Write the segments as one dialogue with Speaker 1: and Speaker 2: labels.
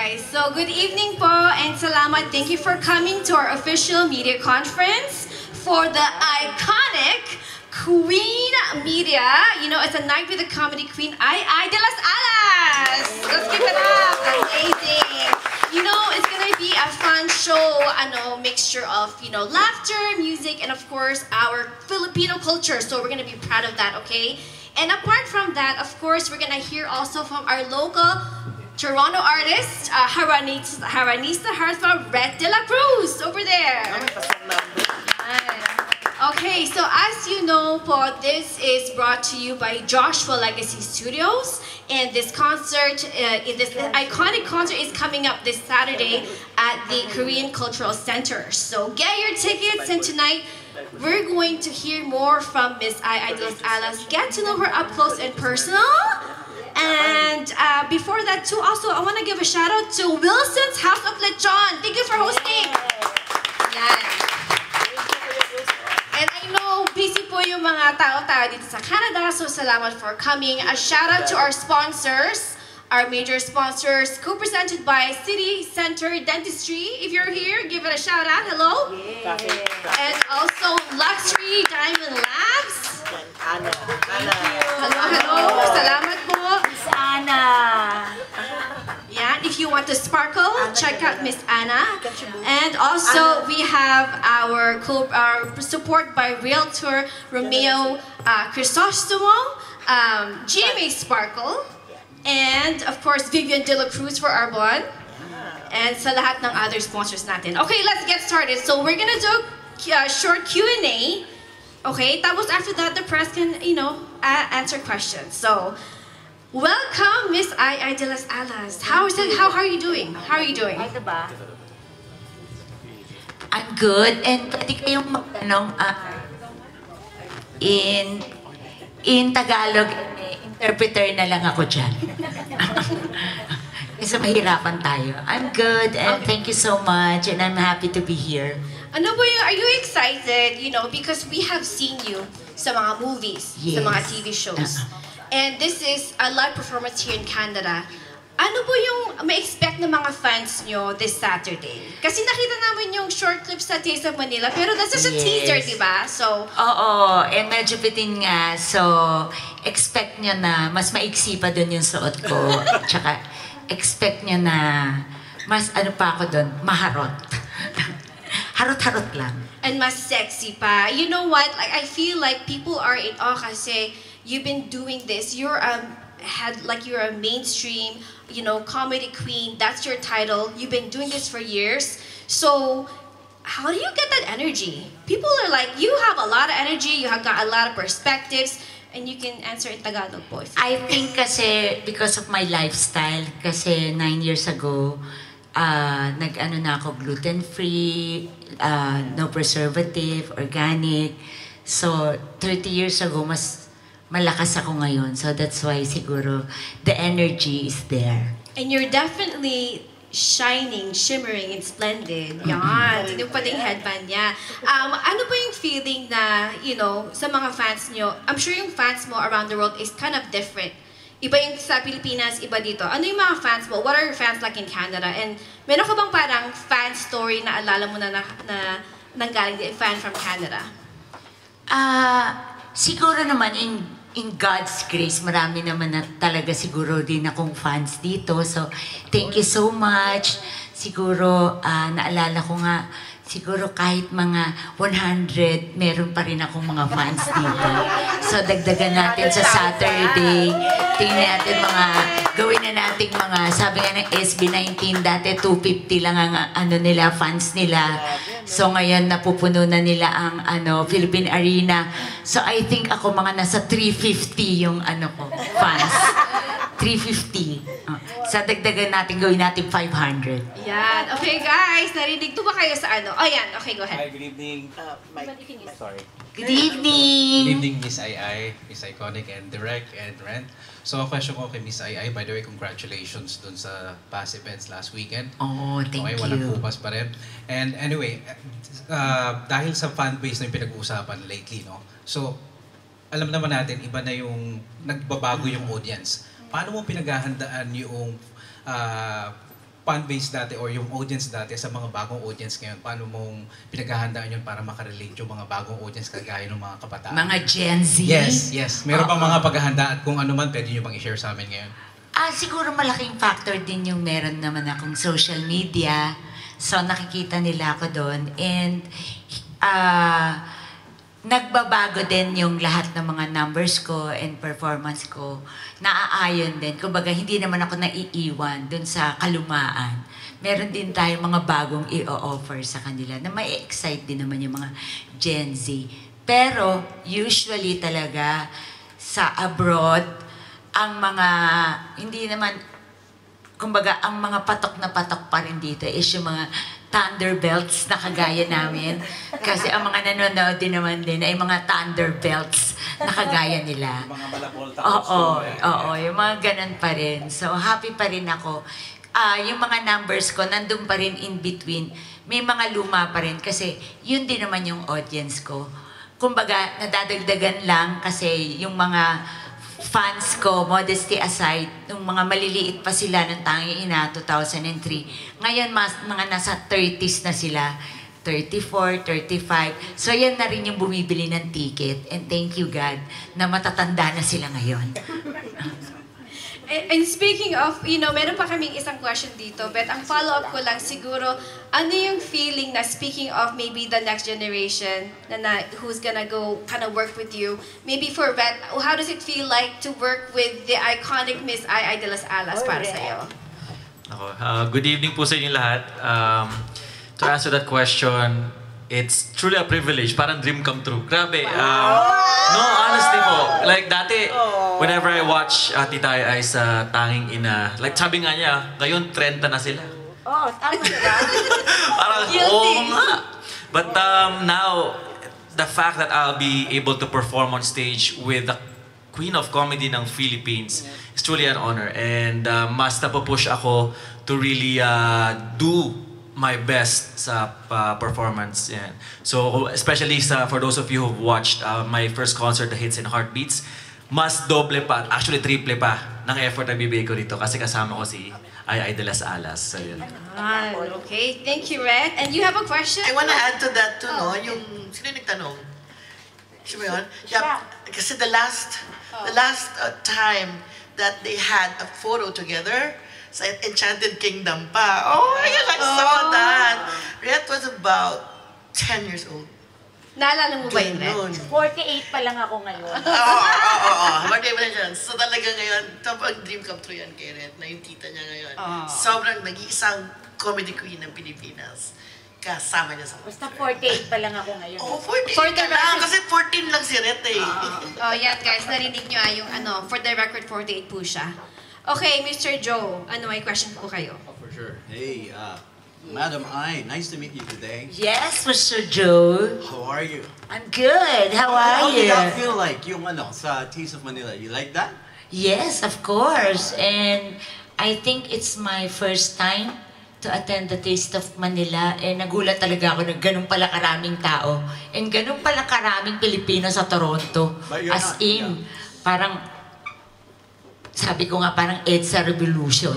Speaker 1: Alright, so good evening po and salamat. Thank you for coming to our official media conference for the iconic Queen Media. You know, it's a night with the comedy queen, Ai de las Alas. Let's give it up. Amazing. You know, it's gonna be a fun show, mixture of, laughter, music, and of course, our Filipino culture. So we're gonna be proud of that, okay? And apart from that, of course, we're gonna hear also from our local Toronto artist, Haranista Hartha Red de la Cruz, over there. Okay, so as you know po, this is brought to you by Joshua Legacy Studios. And this concert, this iconic concert is coming up this Saturday at the Korean Cultural Center. So get your tickets, and tonight, we're going to hear more from Miss Ai de las Alas, get to know her up close and personal. And before that too, also, I want to give a shout out to Wilson's House of Lechon. Thank you for hosting. Yan. And I know busy po yung mga tao dito sa Canada, so salamat for coming. A shout out to our sponsors, our major sponsors, co-presented by City Center Dentistry. If you're here, give it a shout out. Hello. And also Luxury Diamond Labs. Hello. Salamat po.
Speaker 2: Miss Anna.
Speaker 1: Yeah, if you want to sparkle, check out Miss Anna. And also, we have our support by Realtor Romeo Crisostomo, GMA Sparkle, and of course, Vivian De La Cruz for our bond, and sa lahat ng other sponsors natin. Okay, let's get started. So we're gonna do a short Q&A. Okay, tapos after that, the press can, answer questions. So, welcome, Miss Ai de las Alas. How are you doing? How are you doing?
Speaker 2: I'm good. And pwede kayong magtanong in Tagalog, interpreter na lang ako dyan. Kasi mahirapan tayo. I'm good and thank you so much and I'm happy to be here.
Speaker 1: Are you excited, because we have seen you sa mga movies, sa mga TV shows. And this is a live performance here in Canada. Ano po yung ma-expect ng mga fans nyo this Saturday? Kasi nakita namin yung short clip sa Taste of Manila, pero that's just a teaser, di ba? So,
Speaker 2: oo, and medyo bitin nga. So, expect nyo na mas maiksi pa dun yung suot ko. Tsaka, expect nyo na mas pa ako dun, maharot. Harot-harot lang.
Speaker 1: And mas sexy pa. You know what? I feel like people are in awe kasi you've been doing this. You're a mainstream, comedy queen. That's your title. You've been doing this for years. So, how do you get that energy? People are like, you have a lot of energy. You have got a lot of perspectives. And you can answer in Tagalog po.
Speaker 2: I think kasi because of my lifestyle, kasi 9 years ago, na ako gluten-free, no preservative, organic. So, 30 years ago, mas malakas ako ngayon. So, that's why siguro the energy is there.
Speaker 1: And you're definitely shining, shimmering, and splendid. Yan. Tignan pa din headband niya. Ano po yung feeling na, sa mga fans nyo, I'm sure yung fans mo around the world is kind of different. Iba yung sa Pilipinas, iba dito. Ano yung mga fans mo? What are your fans like in Canada? And meron ka bang parang fan story na alala mo na nanggaling din, fan from Canada?
Speaker 2: Siguro naman in God's grace, marami naman na talaga siguro din akong fans dito. So, thank you so much. Siguro, naalala ko nga, siguro kahit mga 100, meron pa rin akong mga fans dito. So, dagdagan natin sa Saturday. Tingnan natin gawin na natin sabi nga ng SB19, dati 250 lang ang fans nila. So, ngayon napupuno na nila ang Philippine Arena. So, I think ako mga nasa 350 yung fans. 350. Sa dagdagan natin, gawin natin 500.
Speaker 1: Yan. Okay, guys. Narinig po ba kayo sa Oh, yan. Okay, go ahead.
Speaker 3: Hi, good evening. Sorry.
Speaker 2: Good evening.
Speaker 3: Good evening, Miss Ai, Miss Iconic, and Direct, and Rent. So, a question ko kay Miss Ai, by the way, congratulations dun sa past events last weekend.
Speaker 2: Oh, thank you.
Speaker 3: Walang kupas pa rin. And anyway, dahil sa fan base na yung pinag-uusapan lately, no? So, alam naman natin, iba na yung nagbabago yung audience. Paano mo pinaghahandaan yung fan base dati or yung audience dati sa mga bagong audience ngayon? Paano mong pinaghahandaan yun para makarelate yung mga bagong audience kagaya ng mga kabataan?
Speaker 2: Mga Gen Z?
Speaker 3: Yes. Meron bang mga paghahanda at kung ano man pwede nyo bang i-share sa amin ngayon?
Speaker 2: Siguro malaking factor din yung meron naman akong social media. So nakikita nila ako doon. And nagbabago din yung lahat ng mga numbers ko and performance ko. Naaayon din. Kumbaga, hindi naman ako naiiwan doon sa kalumaan. Meron din tayong mga bagong i-offer sa kanila na may excite din naman yung mga Gen Z. Pero, usually talaga, sa abroad, ang mga, hindi naman, kumbaga, ang mga patok na patok pa rin dito is yung mga Thunderbelts na kagaya namin. Kasi ang mga nanonood din naman din ay mga Thunderbelts na kagaya nila.
Speaker 3: Mga malabolta.
Speaker 2: Oo, yung mga ganun pa rin. So, happy pa rin ako. Yung mga numbers ko, nandun pa rin in between. May mga luma pa rin kasi yun din naman yung audience ko. Kumbaga, nadadagdagan lang kasi yung mga fans ko, modesty aside, nung mga maliliit pa sila ng Tanging Ina, 2003. Ngayon, mga nasa 30s na sila. 34, 35. So, yan na rin yung bumibili ng ticket. And thank you, God, na matatanda na sila ngayon.
Speaker 1: And speaking of, meron pa kaming isang question dito, but ang follow-up ko lang siguro, ano yung feeling na speaking of maybe the next generation na who's gonna go kind of work with you, maybe for Red, how does it feel like to work with the iconic Miss Ai de las Alas para sa'yo?
Speaker 4: Good evening po sa inyo lahat. To answer that question, it's truly a privilege. Parang dream come true. Grabe. No, honestly po. Like dati, whenever I watch Tita Ai sa Tanging Ina, like sabi nga niya, ngayon 30 na sila.
Speaker 2: Tama ba?
Speaker 4: Parang, oo nga. But now, the fact that I'll be able to perform on stage with the Queen of Comedy ng Philippines is truly an honor. And mas napupush ako to really do my best sa performance. Yan. So, especially for those of you who've watched my first concert, The Hits and Heartbeats, mas doble pa, actually triple pa, ng effort na bibigay ko dito kasi kasama ko si Ai de las Alas. So, yun.
Speaker 1: Okay, thank you, Red. And you have a question?
Speaker 5: I wanna add to that too, no? Yung, sino yung nagtanong? Siya ba yun? Yeah, kasi the last time that they had a photo together, sa Enchanted Kingdom pa. Oh my gosh, I saw that. Red was about 10 years old.
Speaker 1: Naalala mo ba yun, Red?
Speaker 2: 48 pa lang ako ngayon.
Speaker 5: Oo. Birthday pa na siya. So talaga ngayon, ang dream come true yan kay Red, na yung tita niya ngayon. Sobrang nag-iisang comedy queen ng Pilipinas. Kasama niya sa...
Speaker 2: Basta 48 pa lang ako ngayon.
Speaker 5: Oo, 48 ka lang. Kasi 14 lang si Red eh.
Speaker 1: Yan guys, narinig nyo yung for the record, 48 po siya. Okay, Mr. Joe, may question po kayo?
Speaker 6: For sure. Hey, Madam Ai, nice to meet you today.
Speaker 2: Yes, Mr. Joe.
Speaker 6: How are you?
Speaker 2: I'm good. How are
Speaker 6: How did
Speaker 2: you?
Speaker 6: that feel like yung sa Taste of Manila? You like that?
Speaker 2: Yes, of course. And I think it's my first time to attend the Taste of Manila. And nagulat talaga ako na ganun pala karaming tao. And ganun pala karaming Pilipino sa Toronto.
Speaker 6: But you're
Speaker 2: As
Speaker 6: not,
Speaker 2: in, parang, sabi ko nga parang EDSA Revolution.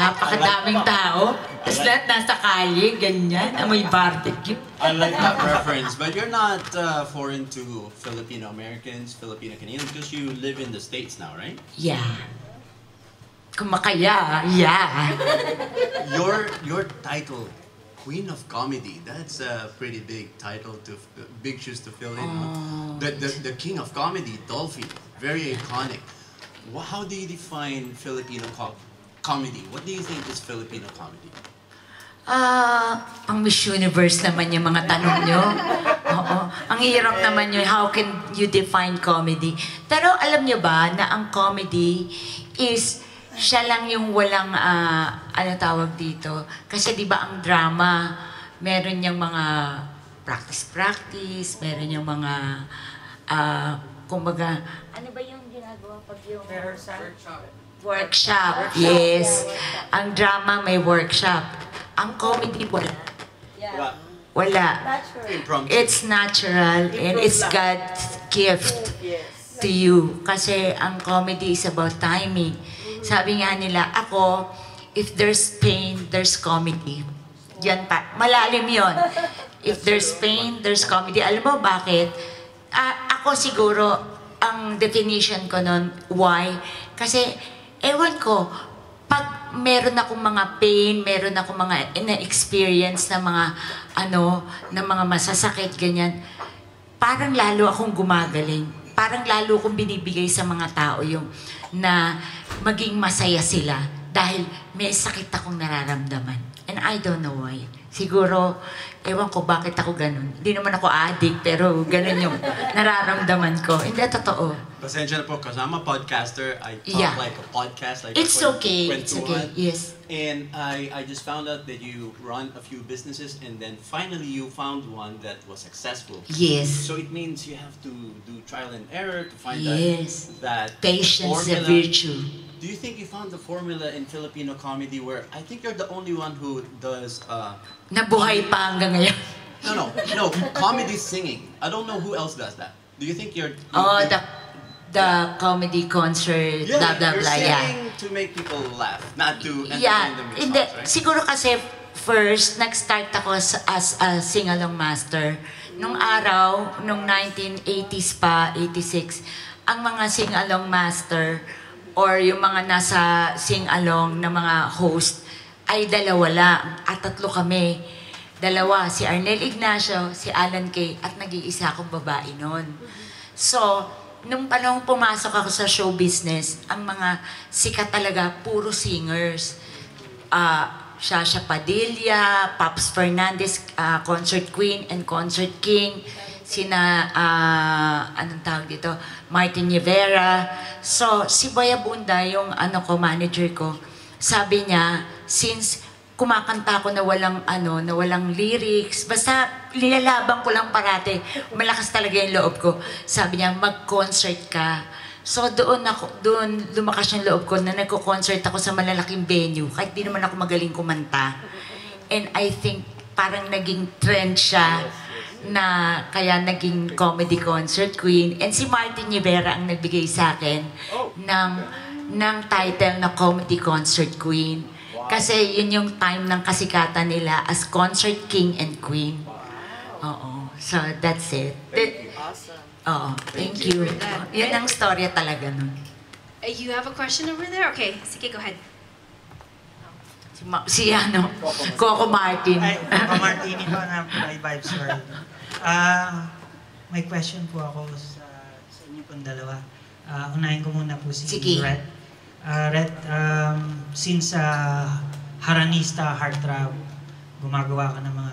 Speaker 2: Napakadaming tao. Tapos lahat nasa kalye, ganyan, amoy barbecue.
Speaker 6: I like that reference. But you're not foreign to Filipino Americans, Filipino Canadians, because you live in the States now, right?
Speaker 2: Yeah. Kumakaya, yeah.
Speaker 6: Your title, Queen of Comedy, that's a pretty big title, big shoes to fill in. The King of Comedy, Dolphy, very iconic. How do you define Filipino comedy? What do you think is Filipino comedy?
Speaker 2: Pang Miss Universe naman yung mga tanong nyo. Oo. Ang hirap naman yun, how can you define comedy? Pero alam nyo ba na ang comedy is siya lang yung walang, ano tawag dito? Kasi di ba ang drama, meron yung mga practice, meron yung mga, kumbaga, ano ba yung ginagawa pag yung... Workshop, yes. Ang drama may workshop. Ang comedy, wala. Wala.
Speaker 6: Impromptu.
Speaker 2: It's natural and it's God's gift to you. Kasi ang comedy is about timing. Sabi nga nila, ako, if there's pain, there's comedy. Yan pa. Malalim yon. If there's pain, there's comedy. Alam mo bakit? Ako siguro, ang definition ko nun, why? Kasi, ewan ko, pag meron akong mga pain, meron akong mga na-experience na mga, na mga masasakit, ganyan, parang lalo akong gumagaling. Parang lalo akong binibigay sa mga tao yung na maging masaya sila dahil may sakit akong nararamdaman. And I don't know why. Siguro, ewan ko bakit ako ganun. Hindi naman ako addict, pero ganun yung nararamdaman ko. Hindi, totoo.
Speaker 6: Pasensya na po, because I'm a podcaster. I talk
Speaker 2: Yeah.
Speaker 6: like a podcast. Like
Speaker 2: It's okay. It's okay.
Speaker 6: kwentuhan.
Speaker 2: Yes.
Speaker 6: And I just found out that you run a few businesses and then finally you found one that was successful.
Speaker 2: Yes.
Speaker 6: So it means you have to do trial and error to find
Speaker 2: Yes.
Speaker 6: that
Speaker 2: Patience is a
Speaker 6: formula.
Speaker 2: virtue.
Speaker 6: Do you think you found the formula in Filipino comedy where I think you're the only one who does
Speaker 2: Nabuhay pa hanggang ngayon.
Speaker 6: no comedy singing? I don't know who else does that. Do you think you're
Speaker 2: Oh, the comedy concert, blah, blah,
Speaker 6: you're
Speaker 2: blah,
Speaker 6: singing to make people laugh, not to entertain
Speaker 2: Yeah,
Speaker 6: them with
Speaker 2: hindi.
Speaker 6: songs, right?
Speaker 2: Siguro kasi first, nag-start ako as a sing-along master. Nung araw, nung 1980s pa, 86, ang mga sing-along master or yung mga nasa sing-along na mga host ay dalawa lang at tatlo kami. Dalawa, si Arnel Ignacio, si Alan Kay, at nag-iisa akong babae noon. So, nung panahon pumasok ako sa show business, ang mga sikat talaga, puro singers. Shasha Padilla, Pops Fernandez, Concert Queen and Concert King, sina, anong tawag dito, Martin Rivera. So, si Boy Abunda, yung manager ko, sabi niya, since kumakanta ako na walang lyrics, basta nilalabang ko lang parate, malakas talaga yung loob ko. Sabi niya, mag-concert ka. So doon lumakas yung loob ko na nagko-concert ako sa malalaking venue, kahit di naman ako magaling kumanta. And I think parang naging trend siya na kaya naging comedy concert queen. And si Martin Rivera ang nagbigay sa akin ng title na comedy concert queen. Kasi yun yung time ng kasikatan nila as concert king and queen. Oo. So, that's it.
Speaker 5: Awesome.
Speaker 2: Oo. Thank you. Yun ang storya talaga nun.
Speaker 1: You have a question over there? Okay, sige, go ahead.
Speaker 2: Si Coco Martin.
Speaker 7: Ay, Coco Martini po na My Vibes World. May question po ako sa inyo pong dalawa. Unahin ko muna po si
Speaker 2: Sige.
Speaker 7: Red. Red, since Haranista, Heartthrob, gumagawa ka ng mga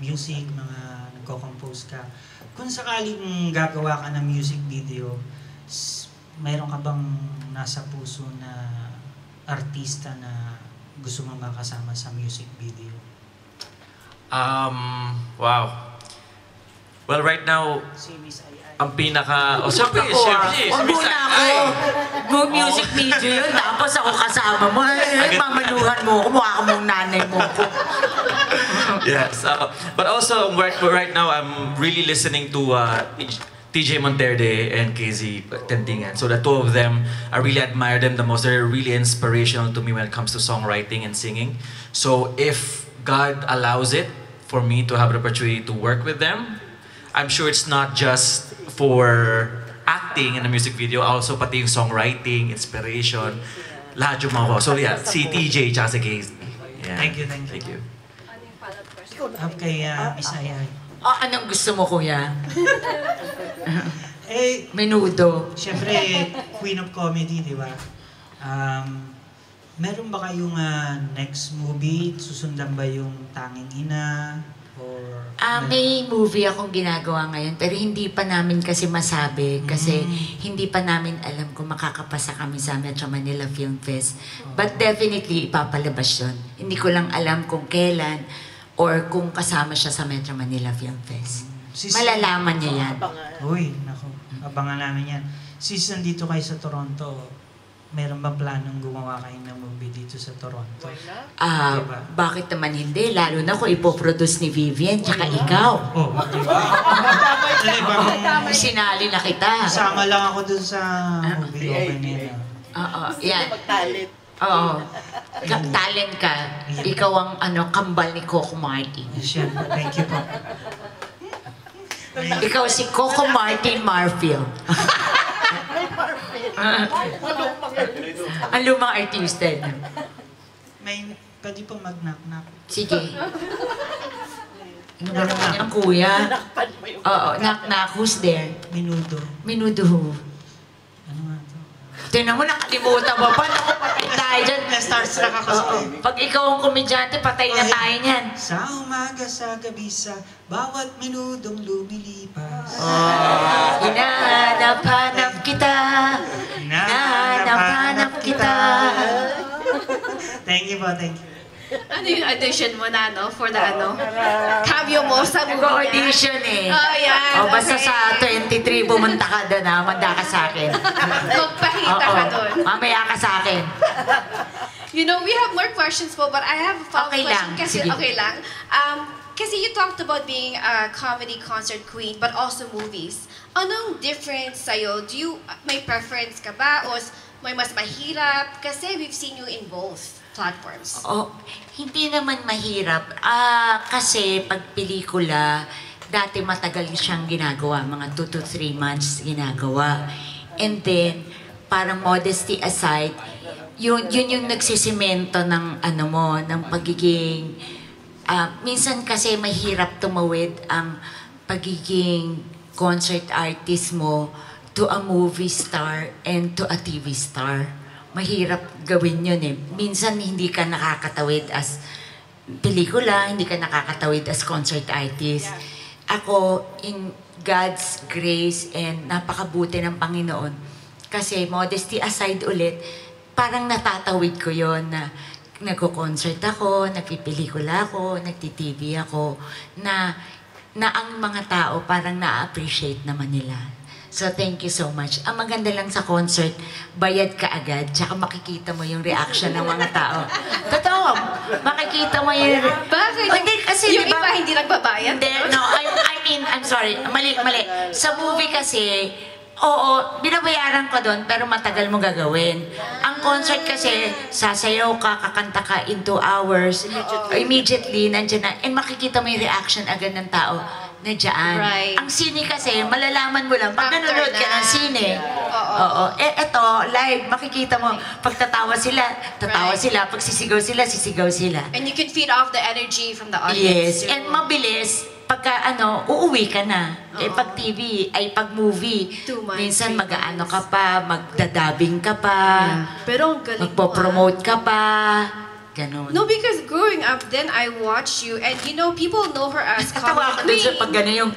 Speaker 7: music, mga nagko-compose ka. Kung sakaling gagawa ka ng music video, mayroon ka bang nasa puso na artista na gusto mo makasama sa music video?
Speaker 4: Wow. Well, right now,
Speaker 7: Si Miss Ai.
Speaker 4: ang pinaka... siyempre,
Speaker 2: Huwag muna ako. Music video yun, tapos ako kasama mo. Mamaluhan mo, kumuha ka mong nanay mo.
Speaker 4: Yes. But also, right now, I'm really listening to TJ Monterde and KZ Tendingan. So the two of them, I really admire them the most. They're really inspirational to me when it comes to songwriting and singing. So if God allows it for me to have the opportunity to work with them, I'm sure it's not just for acting in a music video, also pati yung songwriting, inspiration, lahat yung mga ko. So yeah, si TJ tsaka si KZ. Yeah.
Speaker 7: Thank you.
Speaker 4: Thank you.
Speaker 7: Kay Miss Ai.
Speaker 2: Anong gusto mo, kuya? Menudo.
Speaker 7: Siyempre, Queen of Comedy, di ba? Meron ba kayong next movie? Susundan ba yung Tanging Ina? Or
Speaker 2: May movie akong ginagawa ngayon, pero hindi pa namin kasi masabi. Kasi hindi pa namin alam kung makakapasa kami sa Metro Manila Film Fest. But definitely, ipapalabas yun. Hindi ko lang alam kung kailan or kung kasama siya sa Metro Manila Film Fest. Malalaman niya yan.
Speaker 7: Uy, naku. Abangan namin yan. Since nandito kayo sa Toronto, meron ba planong gumawa kayo ng movie dito sa Toronto?
Speaker 2: Bakit naman hindi? Lalo na kung ipoproduce ni Vivian, tsaka ikaw.
Speaker 7: Oh, di ba?
Speaker 2: Sinali na kita.
Speaker 7: Kasama lang ako dun sa movie. Okay na yun.
Speaker 2: Yan.
Speaker 5: Magtalit.
Speaker 2: Oo. Talent ka. Ikaw ang kambal ni Coco Martin.
Speaker 7: Yes, yan. Thank you po.
Speaker 2: Ikaw si Coco Martin Marfield. Ang lumang artista.
Speaker 7: Pwede po mag-knock-knock.
Speaker 2: Sige. Ano ba naman ang kuya? Oo, knock-knock. Who's there?
Speaker 7: Minudo.
Speaker 2: Minudo who?
Speaker 7: Ano nga to?
Speaker 2: Tingnan mo, nakalimutan mo pa. Naku, patay tayo dyan.
Speaker 7: Na-starstruck ako sa baby.
Speaker 2: Pag ikaw ang komedyante, patay na tayo niyan.
Speaker 7: Sa umaga, sa gabi, sa bawat minudong lumilipas.
Speaker 2: Hinahanap-hanap kita. Hinahanap-hanap kita.
Speaker 7: Thank you po, thank you.
Speaker 1: Ano yung audition mo na, no? For the cameo mo sa movie niya?
Speaker 2: Nag-audition eh.
Speaker 1: Oh, yan.
Speaker 2: Basta
Speaker 1: Okay.
Speaker 2: sa 23, pumunta ka doon ha. Manda ka sa akin.
Speaker 1: Magpahita ka doon.
Speaker 2: Mamaya ka sa akin.
Speaker 1: You know, we have more questions po, but I have a follow-up
Speaker 2: Okay
Speaker 1: question.
Speaker 2: lang,
Speaker 1: Kasi,
Speaker 2: sige.
Speaker 1: okay lang. Kasi you talked about being a comedy concert queen, but also movies. Anong difference sa'yo? May preference ka ba? O may mas mahirap? Kasi we've seen you in both platforms.
Speaker 2: Hindi naman mahirap. Kasi pag pelikula, dati matagal siyang ginagawa. Mga 2 to 3 months ginagawa. And then, parang modesty aside, yun yung nagsisimento ng ng pagiging minsan kasi mahirap tumawid ang pagiging concert artist mo to a movie star and to a TV star. Mahirap gawin yun eh. Minsan hindi ka nakakatawid as pelikula, hindi ka nakakatawid as concert artist. Ako, in God's grace and napakabuti ng Panginoon, kasi modesty aside ulit, parang natatawid ko yon na nagko-concert ako, nagpipelikula ako, nagti-TV ako, na ang mga tao parang na-appreciate naman nila. So, thank you so much. Ang maganda lang sa concert, bayad ka agad, tsaka makikita mo yung reaction ng mga tao. Totoo, makikita mo yung...
Speaker 1: Bakit?
Speaker 2: Hindi, kasi
Speaker 1: Yung
Speaker 2: diba,
Speaker 1: iba hindi nagbabayad?
Speaker 2: hindi, no, I mean, I'm sorry, mali. Sa movie kasi, oo, binabayaran ko doon, pero matagal mo gagawin. Ang concert kasi, sasayaw ka, kakanta ka in 2 hours, immediately, nandiyan na, and makikita mo yung reaction agad ng tao na dyan.
Speaker 1: Right.
Speaker 2: Ang sine kasi, malalaman mo lang pag
Speaker 1: After
Speaker 2: nanonood ka
Speaker 1: na.
Speaker 2: ng sine.
Speaker 1: Oo.
Speaker 2: Oo. Eto, live, makikita mo, pag tatawa sila,
Speaker 1: Right.
Speaker 2: sila, pag sisigaw sila.
Speaker 1: And you can feed off the energy from the audience.
Speaker 2: Yes,
Speaker 1: too.
Speaker 2: and mabilis, pagka uuwi ka na. Eh, pag TV, pag movie,
Speaker 1: 2 months,
Speaker 2: minsan
Speaker 1: 3
Speaker 2: mag-aano
Speaker 1: months.
Speaker 2: ka pa, magdadabing ka pa,
Speaker 1: Pero ang galing mo,
Speaker 2: magpo-promote ka pa, ganun.
Speaker 1: No, because growing up, then I watched you, and you know, people know her as
Speaker 2: Natawa ka dun sa pag gano'n yung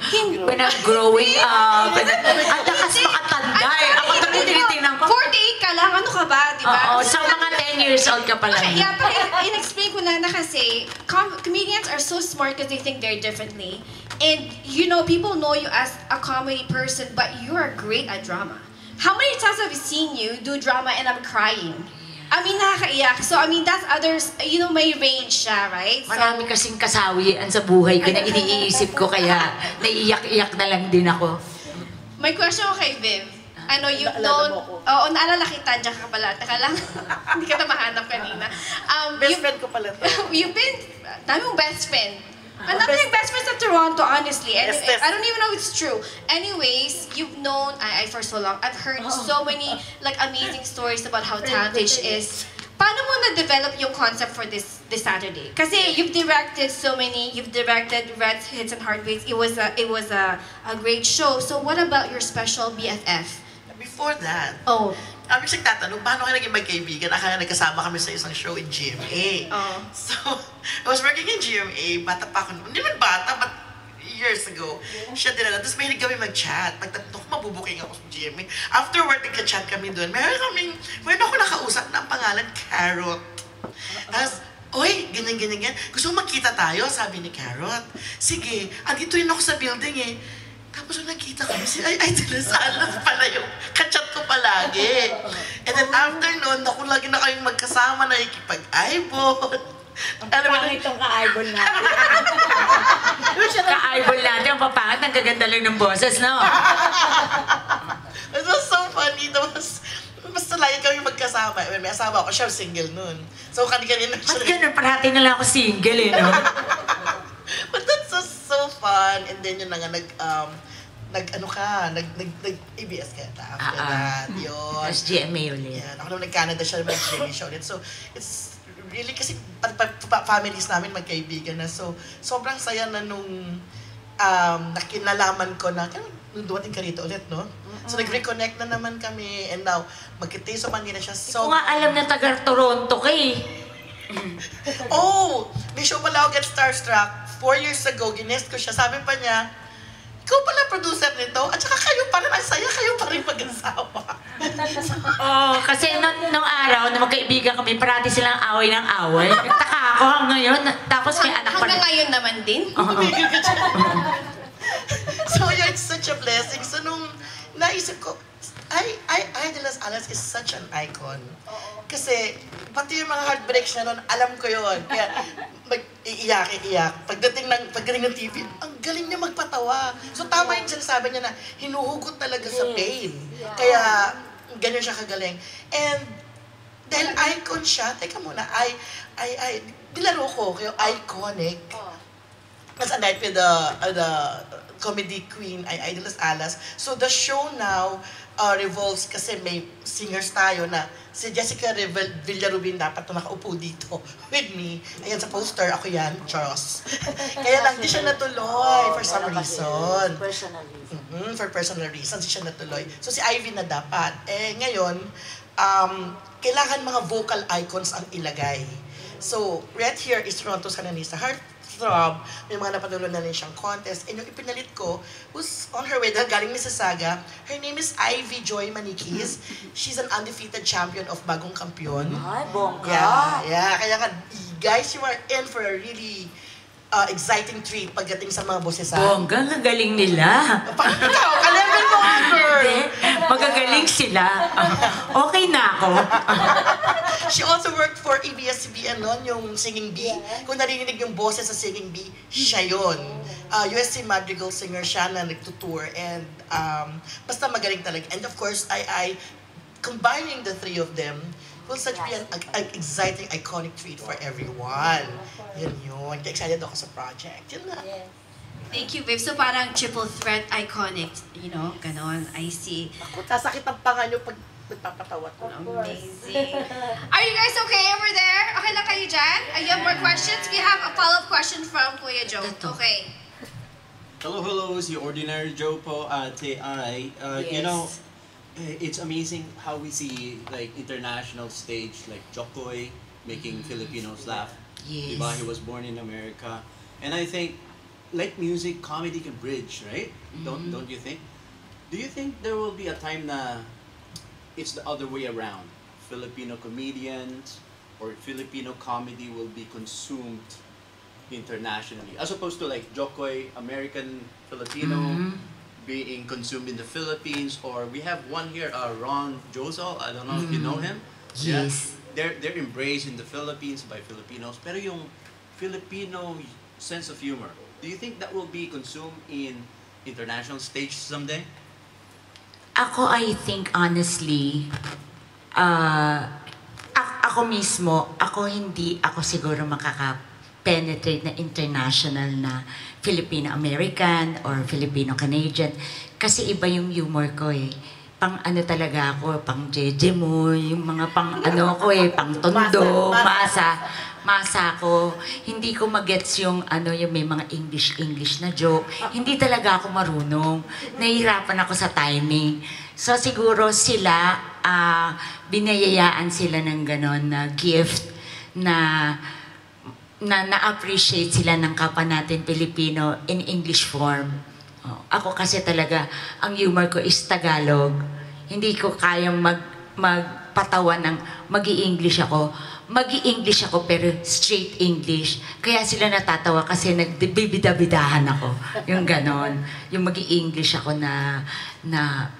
Speaker 2: when I'm growing up, ang lakas makatanda eh. Ako tuloy tinitingnan ko.
Speaker 1: 48 ka lang, ano ka ba, di ba?
Speaker 2: Oo, so mga 10 years old ka pa lang.
Speaker 1: Okay, yeah, pero in-explain ko na kasi comedians are so smart because they think very differently. And, you know, people know you as a comedy person, but you are great at drama. How many times have I seen you do drama and I'm crying? I mean, nakakaiyak. So, I mean, that's others, you know, may range siya, right? So,
Speaker 2: Marami kasing kasawian sa buhay ko na iniisip ko kaya naiiyak-iyak na lang din ako.
Speaker 1: may question ko kay Viv. Ano, you don't... Oo, naalala kita, dyan ka pala. Taka lang. Hindi ka na mahanap kanina.
Speaker 5: Best friend ko pala to.
Speaker 1: You've been... Dami mong best friend. Ang dami yung best friends sa Toronto, honestly. And
Speaker 5: Yes.
Speaker 1: I don't even know if it's true. Anyways, you've known... I for so long, I've heard so many like amazing stories about how talented she is. Paano mo na-develop yung concept for this Saturday? Kasi you've directed so many, you've directed Red Hits and Heartbeats. It was a great show. So what about your special BFF?
Speaker 5: Before that,
Speaker 1: Oh,
Speaker 5: Minsan nagtatanong, paano kayo naging magkaibigan? Akala nagkasama kami sa isang show in GMA.
Speaker 1: Oh.
Speaker 5: So, I was working in GMA, bata pa ako, hindi man bata, but years ago. Siya din na, tapos mahilig kami mag-chat. Pagtatanong ko, mabubuking ako sa GMA. Afterward, nagka-chat kami doon. Meron ako nakausap na ang pangalan, Carrot. Tapos, oy, ganyan. Gusto mo magkita tayo? Sabi ni Carrot. Sige, andito rin ako sa building eh. Tapos nung nakita kami, ay, Salas pala yung kachat ko palagi. And then after nun, naku, lagi na kayong magkasama na ikipag-eyeball.
Speaker 8: Pangit tong ka-eyeball natin.
Speaker 2: Ka-eyeball natin, ang papangit, ang gaganda lang ng boses, no?
Speaker 5: It was so funny. basta lagi kami magkasama. May asawa ako, siya single nun. So, kanina
Speaker 2: At ganun, parati na lang ako single eh, no?
Speaker 5: But that's so fun. And then yun na nga, nag-ABS ka after that. Yun.
Speaker 2: Tapos GMA ulit.
Speaker 5: Yan. Ako naman nag-Canada siya, mag-GMA siya ulit. So, it's really, kasi families namin magkaibigan na. So, sobrang saya na nung nakinalaman ko na, nung dumating ka rito ulit, no? So, nag-reconnect na naman kami. And now, magkita sa Manila siya. So,
Speaker 2: Kung nga alam na taga-Toronto ka eh.
Speaker 5: oh! May show pala ako Get Starstruck. 4 years ago, ginest ko siya. Sabi pa niya, ikaw pala producer nito, at saka kayo pa rin, ang saya, kayo pa rin mag-asawa.
Speaker 2: Kasi nung araw na magkaibigan kami, parati silang away ng away. Nagtaka ako ngayon, tapos may anak pa.
Speaker 1: Hanggang ngayon naman din.
Speaker 5: So yeah, it's such a blessing. So nung naisip ko, Idolas Alas is such an icon. Kasi pati yung mga heartbreaks niya noon, alam ko yon. Kaya iiyak. Pagdating ng TV, ang galing niya magpatawa. So tama yung sinasabi niya na hinuhugot talaga sa pain. Kaya ganyan siya kagaling. And dahil icon siya, teka muna, nilaro ko, kaya iconic. As a night with the comedy queen, Idolas Alas. So the show now revolves kasi may singers tayo na si Jessica Villarubin dapat na nakaupo dito with me. Ayan sa poster, ako yan, Charles. Kaya lang, di siya natuloy for some reason. For personal reasons, di siya natuloy. So si Ivy na dapat. Ngayon, kailangan mga vocal icons ang ilagay. So, right here is Toronto Sananista Heartthrob. May mga napanulo na rin siyang contest. And yung ipinalit ko, who's on her way, dahil galing Mississauga, her name is Ivy Joy Maniquis. She's an undefeated champion of Bagong Kampiyon.
Speaker 2: Ay, bongga.
Speaker 5: Yeah. Kaya nga, guys, you are in for a really exciting treat pagdating sa mga boses.
Speaker 2: Bongga, ang galing nila.
Speaker 5: Ikaw, ka-level mo nga, girl!
Speaker 2: Hindi, magagaling sila. Okay na ako.
Speaker 5: She also worked for ABS-CBN noon, yung Singing Bee. Kung narinig yung boses sa Singing Bee, siya yun. USC Madrigal singer siya na nagtutour. And basta magaling talaga. And of course, I combining the three of them will such be an exciting, iconic treat for everyone. Yun. Excited ako sa project. Yun na.
Speaker 1: Thank you, babe. So parang triple threat iconic, ganon. I see.
Speaker 5: Ako, sasakit ang panga nyo pag nagpapatawa ko.
Speaker 1: Amazing. Are you guys okay over there? Okay lang kayo dyan? You have more questions? We have a follow-up question from Kuya Joe. Okay.
Speaker 9: Hello, si Ordinary Joe po, Ate Ai. You know, it's amazing how we see like international stage like Jokoy making Filipinos laugh.
Speaker 2: Yes.
Speaker 9: Diba? He was born in America. And I think like music, comedy can bridge, right? Don't you think? Do you think there will be a time na it's the other way around? Filipino comedians or Filipino comedy will be consumed internationally as opposed to like Jokoy, American Filipino being consumed in the Philippines, or we have one here, Ron Josel, I don't know if you know him.
Speaker 2: Yes.
Speaker 9: Yeah, they're embraced in the Philippines by Filipinos, pero yung Filipino sense of humor, do you think that will be consumed in international stage someday?
Speaker 2: I think honestly, ako mismo, hindi ako siguro makaka-penetrate na international na Filipino-American or Filipino-Canadian. Kasi iba yung humor ko eh. Pang ano talaga ako, pang jeje mo, yung mga pang ano ko eh, pang tondo, masa ko. Hindi ko magets yung yung may mga English na joke. Hindi talaga ako marunong. Nahihirapan ako sa timing. So siguro sila, binayayaan sila ng ganon na gift na na-appreciate sila ng kapwa natin Pilipino in English form. Ako kasi talaga, ang humor ko is Tagalog. Hindi ko kayang magpatawa ng mag-i-English ako. Mag-i-English ako pero straight English. Kaya sila natatawa kasi nagbibida-bidahan ako. Yung ganon. Yung mag-i-English ako na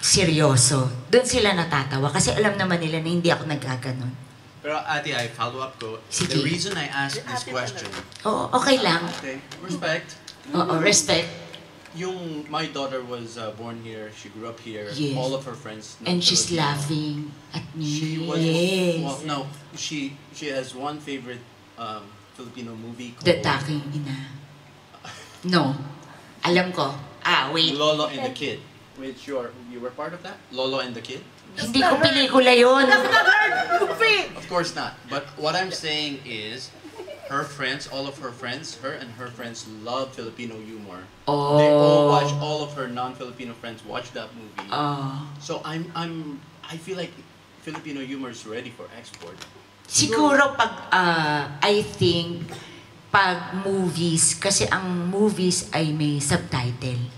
Speaker 2: seryoso. Doon sila natatawa kasi alam naman nila na hindi ako nagkaganon.
Speaker 9: Pero Ate Ai, follow-up ko.
Speaker 2: Sige.
Speaker 9: The reason I asked this question...
Speaker 2: Oo, okay lang.
Speaker 9: Okay, respect.
Speaker 2: Oo, respect.
Speaker 9: my daughter was born here. She grew up here.
Speaker 2: Yes.
Speaker 9: All of her friends. know
Speaker 2: And she's
Speaker 9: Filipino.
Speaker 2: laughing at me.
Speaker 9: She was.
Speaker 2: Yes.
Speaker 9: Well, no, she has one favorite Filipino movie called
Speaker 2: The Taking Ina. No. Alam ko. Wait.
Speaker 9: Lolo and the Kid. Which you were part of that? Lolo and the Kid?
Speaker 2: Hindi ko pelikula yun.
Speaker 9: Of course not. But what I'm saying is, her friends, all of her friends, her and her friends love Filipino humor.
Speaker 2: Oh.
Speaker 9: They all of her non-Filipino friends watch that movie.
Speaker 2: Oh.
Speaker 9: So I feel like Filipino humor is ready for export.
Speaker 2: Siguro I think, pag movies, kasi ang movies ay may subtitle.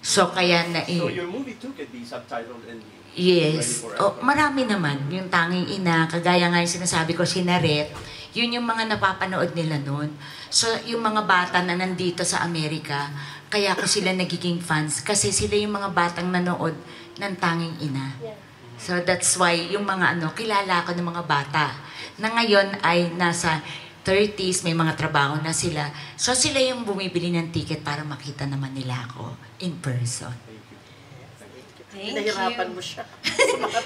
Speaker 2: So kaya
Speaker 9: So your movie too could be subtitled and
Speaker 2: yes.
Speaker 9: ready for
Speaker 2: Oh,
Speaker 9: export.
Speaker 2: marami naman. Yung Tanging Ina, kagaya nga yung sinasabi ko, si Naret, yun yung mga napapanood nila noon. So, yung mga bata na nandito sa Amerika, kaya ko sila nagiging fans kasi sila yung mga batang nanood ng Tanging Ina. So, that's why yung mga kilala ko ng mga bata na ngayon ay nasa 30s, may mga trabaho na sila. So, sila yung bumibili ng ticket para makita naman nila ako in person.
Speaker 1: Thank
Speaker 8: Pinahirapan
Speaker 1: you.
Speaker 8: mo siya.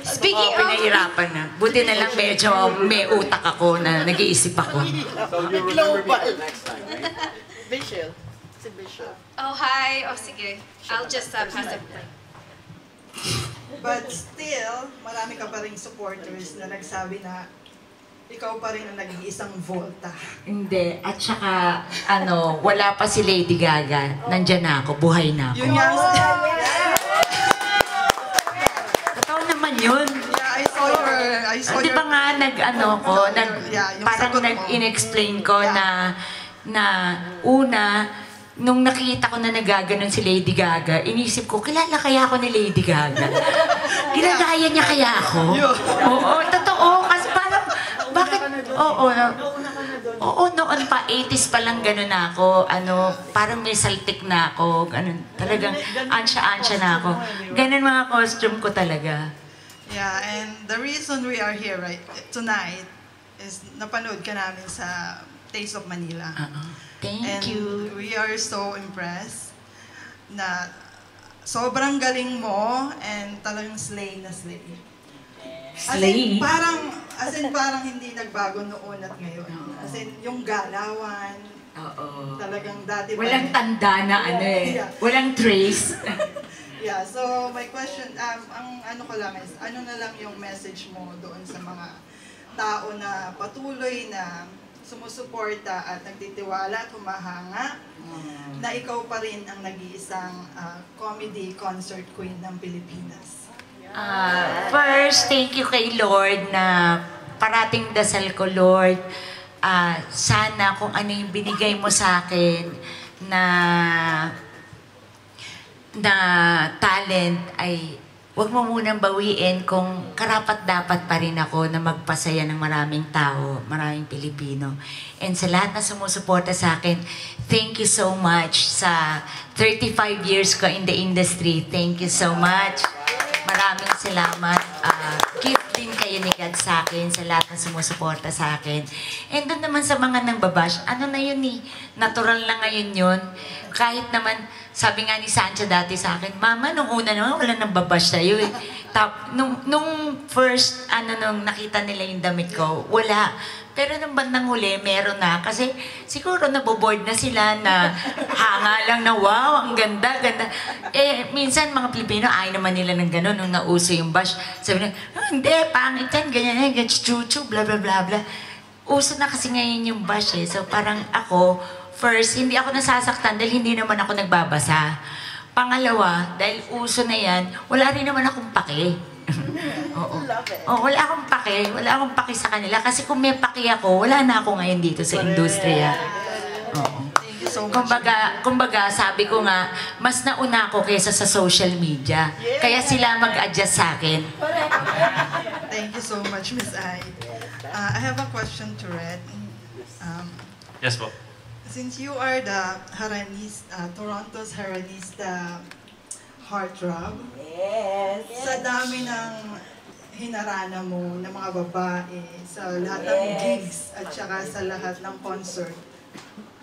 Speaker 1: Speaking of...
Speaker 2: Pinahirapan na. Buti na lang medyo may utak ako na nag-iisip ako.
Speaker 9: So you remember me next time, right?
Speaker 8: Visual. Si Visual.
Speaker 1: Oh, hi. Oh, sige. I'll just pass the mic.
Speaker 10: But still, marami ka pa rin supporters na nagsabi na ikaw pa rin ang nag-iisang Volta.
Speaker 2: Hindi. At saka, wala pa si Lady Gaga. Nandyan na ako. Buhay na ako.
Speaker 10: Yun nga,
Speaker 2: Totoo naman yun.
Speaker 10: yeah, I saw
Speaker 2: Di
Speaker 10: your...
Speaker 2: ba nga
Speaker 10: Yeah, yung
Speaker 2: parang
Speaker 10: sagot mo.
Speaker 2: nag-in-explain ko
Speaker 10: Yeah.
Speaker 2: na una, nung nakita ko na nagaganon si Lady Gaga, inisip ko, kilala kaya ako ni Lady Gaga? Ginagaya niya kaya ako? Oo, totoo. Kasi parang, bakit? Oo, noon pa, 80s pa lang gano'n ako. Parang may saltik na ako. Ganun, talagang ansya-ansya na ako. Ganun mga costume ko talaga.
Speaker 10: Yeah, and the reason we are here tonight is napanood ka namin sa Taste of Manila.
Speaker 2: Thank you.
Speaker 10: We are so impressed na sobrang galing mo and talagang slay na slay.
Speaker 2: Slay?
Speaker 10: As in parang hindi nagbago noon at ngayon. As in yung galawan,
Speaker 2: Oo.
Speaker 10: talagang dati pa.
Speaker 2: Walang tanda na
Speaker 10: Yeah.
Speaker 2: Walang trace.
Speaker 10: Yeah, so my question, ang ko lang is, ano na lang yung message mo doon sa mga tao na patuloy na sumusuporta at nagtitiwala at humahanga na ikaw pa rin ang nag-iisang comedy concert queen ng Pilipinas.
Speaker 2: First, thank you kay Lord na parating dasal ko, Lord. Sana kung ano yung binigay mo sa akin na talent ay huwag mo munang bawiin kung karapat-dapat pa rin ako na magpasaya ng maraming tao, maraming Pilipino. And sa lahat na sumusuporta sa akin, thank you so much. Sa 35 years ko in the industry, thank you so much. Maraming salamat. Gift din kayo ni God sa akin, sa lahat na sumusuporta sa akin. And doon naman sa mga nang babash, ano na yun eh, natural na ngayon yun. Kahit naman, sabi nga ni Sancha dati sa akin, Mama, nung una naman, wala nang babash sa'yo eh. Nung first, nung nakita nila yung damit ko, wala. Pero nung bandang huli, meron na. Kasi siguro naboboard na sila na hanga lang na, wow, ang ganda, ganda. Minsan mga Pilipino, ayaw naman nila ng gano'n nung nauso yung bash. Sabi na, hindi, pangit yan, ganyan, ganyan, chuchu, bla bla bla bla. Uso na kasi ngayon yung bash eh. So parang ako, first, hindi ako nasasaktan dahil hindi naman ako nagbabasa. Pangalawa, dahil uso na yan, wala rin naman akong pake. Oo. Wala akong pake sa kanila kasi kung may pake ako, wala na ako ngayon dito sa industriya. Oo. Kumbaga, sabi ko nga, mas nauna ako kaysa sa social media. Kaya sila mag-adjust sa akin.
Speaker 10: Thank you so much, Miss Ai. I have a question to Red.
Speaker 4: Yes po.
Speaker 10: Since you are the Toronto's Haranista heartthrob, sa dami ng hinarana mo ng mga babae, sa lahat ng gigs at saka sa lahat ng concert,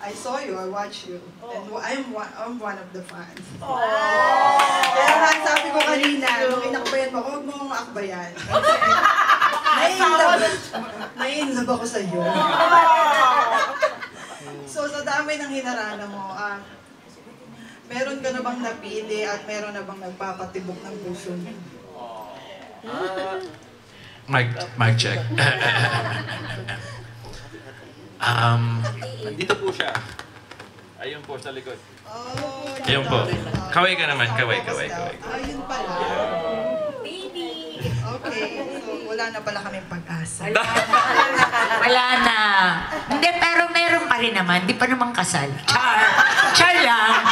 Speaker 10: I saw you, I watched you. And I'm one of the fans. Kaya nga sabi ko kanina, nung inakbayan mo, huwag mong akbayan. Nai-inlove ako sa iyo. So sa dami ng hinarana mo, meron ka na bang napili at meron na bang nagpapatibok ng puso mo?
Speaker 4: Mic check. Dito po siya. Ayun po sa likod. Ayun po. Kaway ka naman, kaway.
Speaker 10: Ayun pala. Baby! Okay, so wala na pala kaming pag-asa.
Speaker 2: Wala na. Hindi, pero meron pa rin naman. Di pa naman kasal. Char lang.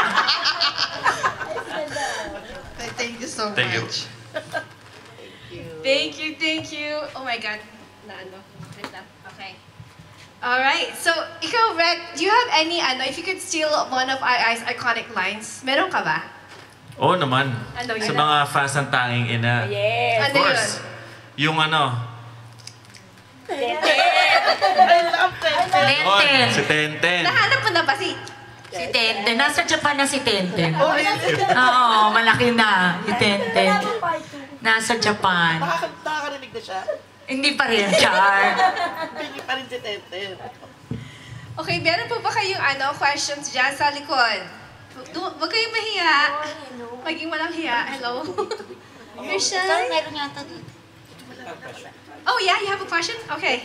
Speaker 10: Thank you so
Speaker 4: Thank you.
Speaker 10: much.
Speaker 1: Thank you. Oh my God. Okay. Alright, so ikaw, Rek, do you have any, if you could steal one of II's iconic lines, meron ka ba?
Speaker 4: Oo naman.
Speaker 1: Ano yun?
Speaker 4: Sa mga fans ng Tanging Ina.
Speaker 1: Yes.
Speaker 4: Of
Speaker 1: Ano
Speaker 4: course. Yung
Speaker 2: Tenten.
Speaker 4: Si Tenten.
Speaker 1: Nahanap mo na ba si...
Speaker 2: Si Tenten. Nasa Japan na si Tenten. Oo, malaki na. Si Tenten. Nasa Japan.
Speaker 5: Nakakarinig na siya.
Speaker 2: Hindi pa rin, Char.
Speaker 5: Hindi pa rin si Tenten.
Speaker 1: Okay, meron po ba kayong questions dyan sa likod? Huwag kayong mahiya. Maging walang hiya. Hello? You're shy?
Speaker 2: Meron yata dito.
Speaker 1: Oh yeah, you have a question? Okay.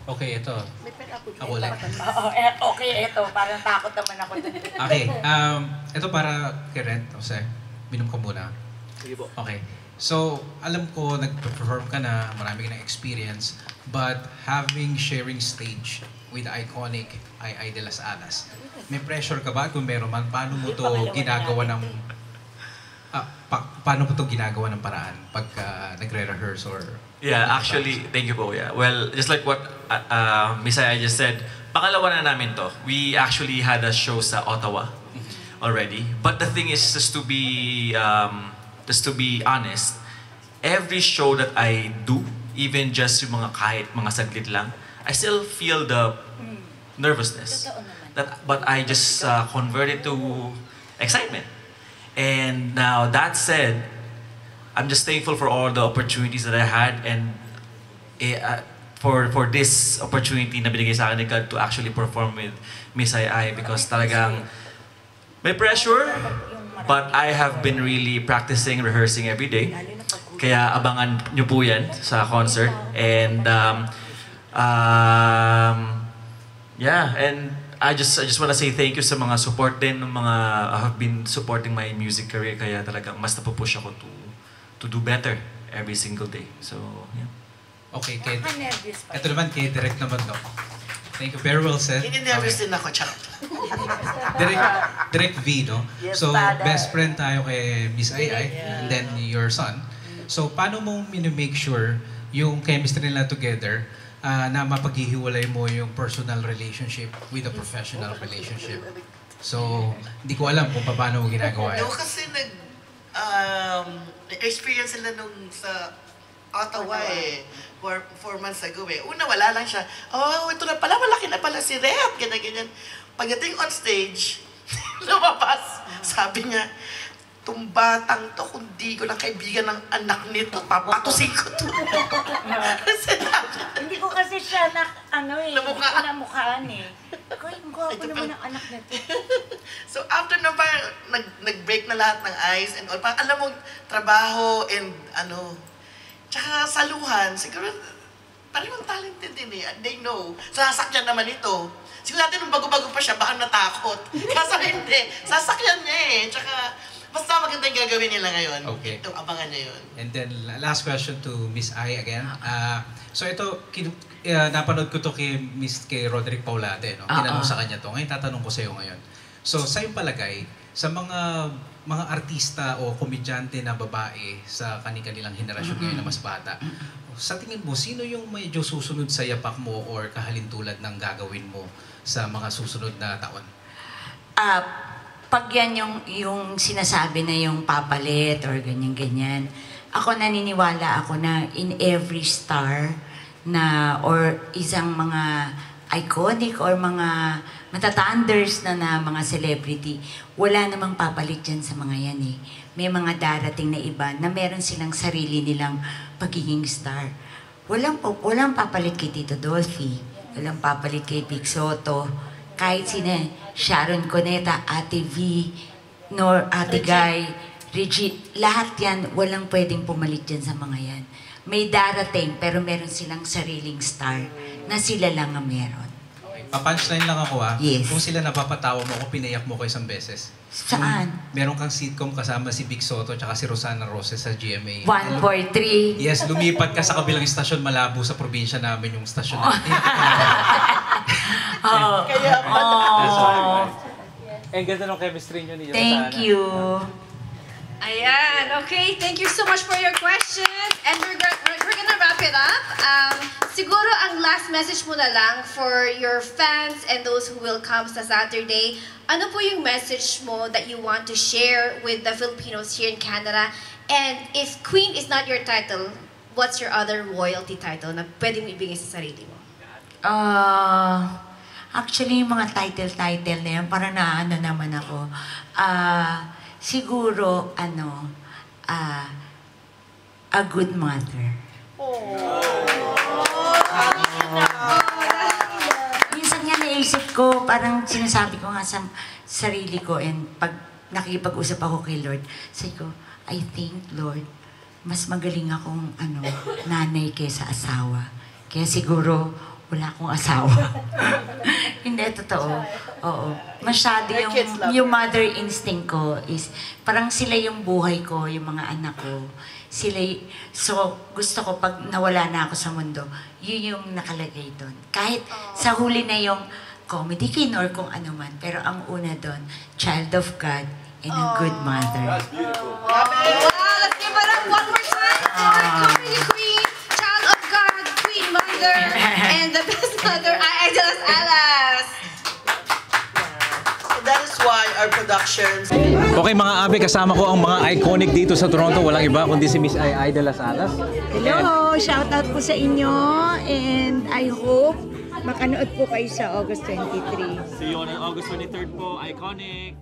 Speaker 3: Okay, ito. Ako ulit.
Speaker 2: Okay, eto. Parang takot naman ako.
Speaker 3: Okay, ito para kay Rent, Jose. Minom ka muna.
Speaker 9: Sige po.
Speaker 3: Okay. So, alam ko, nag-perform ka na, marami ka na experience, but sharing stage with the iconic Ai de las Alas, may pressure ka ba? Kung meron man, paano mo to ginagawa ng paraan pagka nagre-rehearse or...
Speaker 4: Yeah, actually, thank you po. Yeah. Well, just like what Miss Aya just said, pangalawa na namin to. We actually had a show sa Ottawa already. But the thing is, just to be honest, every show that I do, even just yung kahit mga saglit lang, I still feel the nervousness. But I just convert it to excitement. And now that said, I'm just thankful for all the opportunities that I had and for this opportunity na binigay sa akin ni God to actually perform with Miss Ai because talagang may pressure, but I have been really practicing, rehearsing every day. Kaya abangan nyo po yan sa concert. And yeah, and I just want to say thank you sa mga support din ng mga have been supporting my music career kaya talagang mas napupush ako to do better every single day. So, yeah.
Speaker 3: Okay, ito naman kay Direk naman, no? Thank you, very well said.
Speaker 5: Hindi-nervous din ako, chat.
Speaker 3: Direk V, no? So, best friend tayo kay Miss Ai, and then your son. So, paano mo make sure yung chemistry nila together na mapaghihiwalay mo yung personal relationship with a professional relationship? So, hindi ko alam kung paano mo ginagawa yan.
Speaker 5: No, kasi experience sila nung sa Ottawa 4 months ago Una, wala lang siya. Oh, ito na pala, malaki na pala si Red. Ganyan. Pagdating on stage, lumabas, sabi niya, itong batang to, kung di ko lang kaibigan ng anak nito, papatusin ko to.
Speaker 2: Hindi ko kasi siya namukhaan Koy, ang gwapo naman ang anak nito.
Speaker 5: So after na nag-break na lahat ng ice and all, parang alam mo, trabaho and tsaka saluhan, siguro, parang talented din they know. Sasakyan naman ito. Siguro natin nung bago-bago pa siya, baka natakot. Kaso hindi, sasakyan niya Tsaka, basta maganda yung gagawin nila ngayon.
Speaker 3: Okay.
Speaker 5: Ito, abangan niya yun.
Speaker 3: And then, last question to Miss Ai again. So ito, napanood ko to kay Roderick Paulate, no? Tinanong sa kanya to. Ngayon, tatanong ko sa iyo ngayon. So, sa iyong palagay, sa mga artista o komedyante na babae sa kanilang henerasyon ngayon na mas bata, sa tingin mo, sino yung medyo susunod sa yapak mo or kahalintulad ng gagawin mo sa mga susunod na taon?
Speaker 2: Pag yan yung sinasabi na yung papalit or ganyan-ganyan, ako naniniwala ako na in every star na or isang mga iconic or mga matatanders na mga celebrity, wala namang papalit dyan sa mga yan eh. May mga darating na iba na meron silang sarili nilang pagiging star. Walang papalit kay Tito Dolphy, walang papalit kay Vic Soto, kahit sino, Sharon Cuneta, Ate V, nor Ate Guy, Reggie, lahat yan, walang pwedeng pumalit dyan sa mga yan. May darating, pero meron silang sariling star na sila lang ang meron.
Speaker 3: Okay. Pa-punchline lang ako
Speaker 2: Yes.
Speaker 3: Kung sila napapatawa mo kung pinayak mo ko isang beses.
Speaker 2: Saan?
Speaker 3: Meron kang sitcom kasama si Vic Soto tsaka si Rosana Roses sa GMA.
Speaker 2: 143.
Speaker 3: Yes, lumipat ka sa kabilang istasyon, Malabo, sa probinsya namin yung stasyon natin.
Speaker 2: Oo.
Speaker 11: And ganda ng chemistry nyo ni Rosana.
Speaker 2: Thank you.
Speaker 1: Ayan, okay. Thank you so much for your questions. And we're gonna wrap it up. Siguro ang last message mo na lang for your fans and those who will come sa Saturday. Ano po yung message mo that you want to share with the Filipinos here in Canada? And if Queen is not your title, what's your other royalty title na pwede mo ibigay sa sarili mo?
Speaker 2: Actually, yung mga title na yan, para naano naman ako. Siguro, a good mother. Minsan nga naisip ko, parang sinasabi ko nga sa sarili ko, and pag nakikipag-usap ako kay Lord, sabi ko, I think, Lord, mas magaling akong nanay kaysa asawa. Kaya siguro, wala akong asawa. Hindi, totoo. Oo. Masyado yung mother instinct ko is, parang sila yung buhay ko, yung mga anak ko. So, gusto ko pag nawala na ako sa mundo, yun yung nakalagay doon. Kahit sa huli na yung comedy queen or kung ano man, pero ang una doon, child of God and a good mother.
Speaker 9: That's beautiful.
Speaker 1: Wow, let's give it up one more time to our comedy queen, child of God, queen mother, and the best mother, Aidelas Alas.
Speaker 5: That is why our productions...
Speaker 11: Okay mga abe, kasama ko ang mga iconic dito sa Toronto. Walang iba kundi si Miss Aidelas Alas.
Speaker 12: Hello! Shout out po sa inyo and I hope makanood po kayo sa August 23.
Speaker 11: See you on August 23rd po, iconic!